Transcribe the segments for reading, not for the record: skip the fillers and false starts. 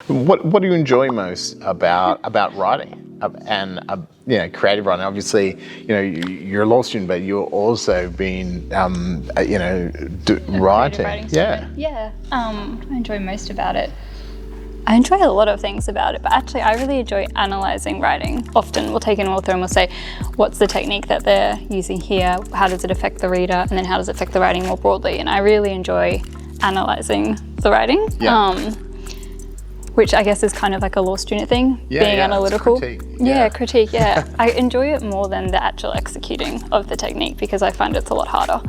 What do you enjoy most about writing and creative writing? Obviously, you're a law student, but you're also been writing. Yeah. I enjoy most about it. I enjoy a lot of things about it, but actually I really enjoy analysing writing. Often we'll take an author and we'll say, what's the technique that they're using here? How does it affect the reader? And then how does it affect the writing more broadly? And I really enjoy analysing the writing, which I guess is kind of like a law student thing, being analytical. Critique. I enjoy it more than the actual executing of the technique because I find it's a lot harder.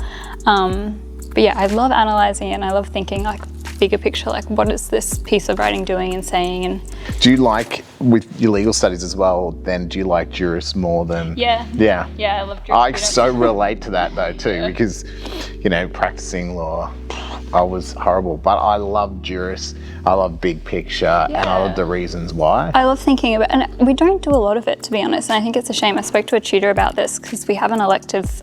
But yeah, I love analysing it and I love thinking like bigger picture, like what is this piece of writing doing and saying. And do you like, with your legal studies as well, then do you like jurists more than... Yeah, I love jurisprudence. I so relate to that though too, because practicing law, I was horrible, but I love jurists, I love big picture, and I love the reasons why. I love thinking about, and we don't do a lot of it, to be honest, and I think it's a shame. I spoke to a tutor about this because we have an elective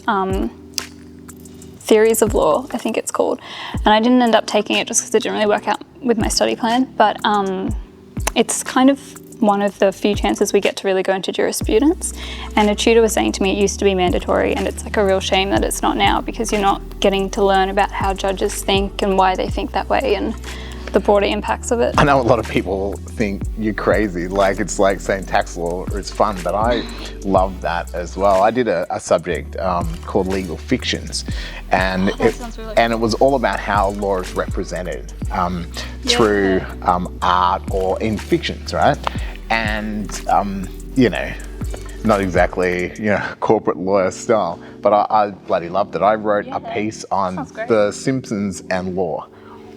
theories of law, I think it's called, and I didn't end up taking it just because it didn't really work out with my study plan, but it's kind of one of the few chances we get to really go into jurisprudence. And a tutor was saying to me it used to be mandatory, and it's like a real shame that it's not now because you're not getting to learn about how judges think and why they think that way and the broader impacts of it. I know a lot of people think you're crazy, like it's like saying tax law is fun, but I love that as well. I did a subject called legal fictions, and it was all about how law is represented through art or in fictions, right? And not exactly corporate lawyer style, but I bloody loved it. I wrote a piece on The Simpsons and law,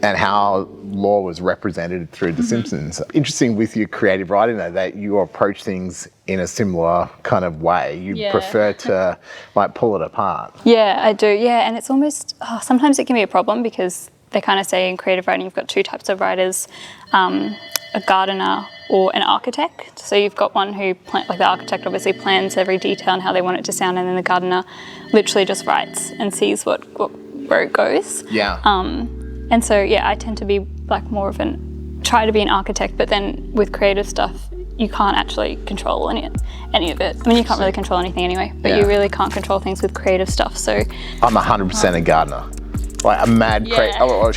and how law was represented through The Simpsons. Interesting with your creative writing though, that you approach things in a similar kind of way. You prefer to like pull it apart. Yeah, I do, and it's almost, sometimes it can be a problem because they kind of say in creative writing you've got two types of writers, a gardener or an architect. So you've got one who, like the architect obviously plans every detail and how they want it to sound, and then the gardener literally just writes and sees where it goes. And so, I tend to be like more of try to be an architect, but then with creative stuff, you can't actually control any of it. I mean, you can't really control anything anyway, but you really can't control things with creative stuff, so. I'm 100% a gardener. Like a mad,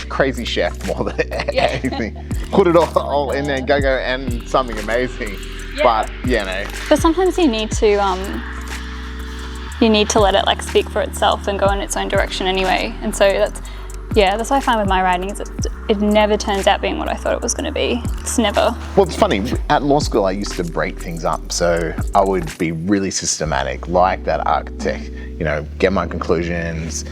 crazy chef more than anything. Put it all in there, go, and something amazing. But, But sometimes you need to let it like speak for itself and go in its own direction anyway. And so that's why I find with my writing is it never turns out being what I thought it was going to be. It's never. Well, it's funny. At law school, I used to break things up. So I would be really systematic, like that architect, get my conclusions,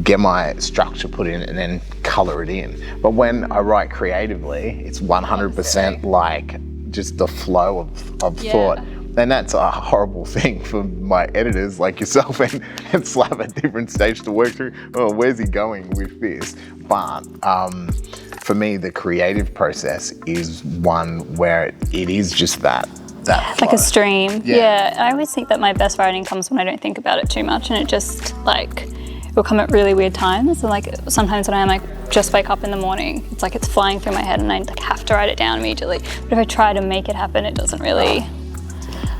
get my structure put in, and then color it in. But when I write creatively, it's 100% like just the flow of thought. And that's a horrible thing for my editors like yourself and Slav at different stage to work through. Oh, where's he going with this? But for me, the creative process is one where it is just that flow. Like a stream. Yeah, I always think that my best writing comes when I don't think about it too much, and it just like will come at really weird times. And like sometimes when I just wake up in the morning, it's like it's flying through my head and I like have to write it down immediately. But if I try to make it happen, it doesn't really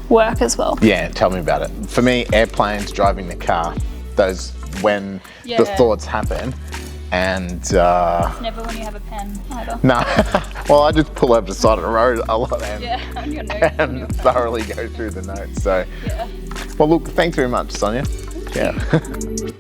work as well. Yeah, tell me about it. For me, airplanes, driving the car, those when the thoughts happen, and never when you have a pen either. No, well, I just pull over the side of the road a lot and, on your notes, and thoroughly go through the notes. So, well, look, thanks very much, Sonia. Thank you.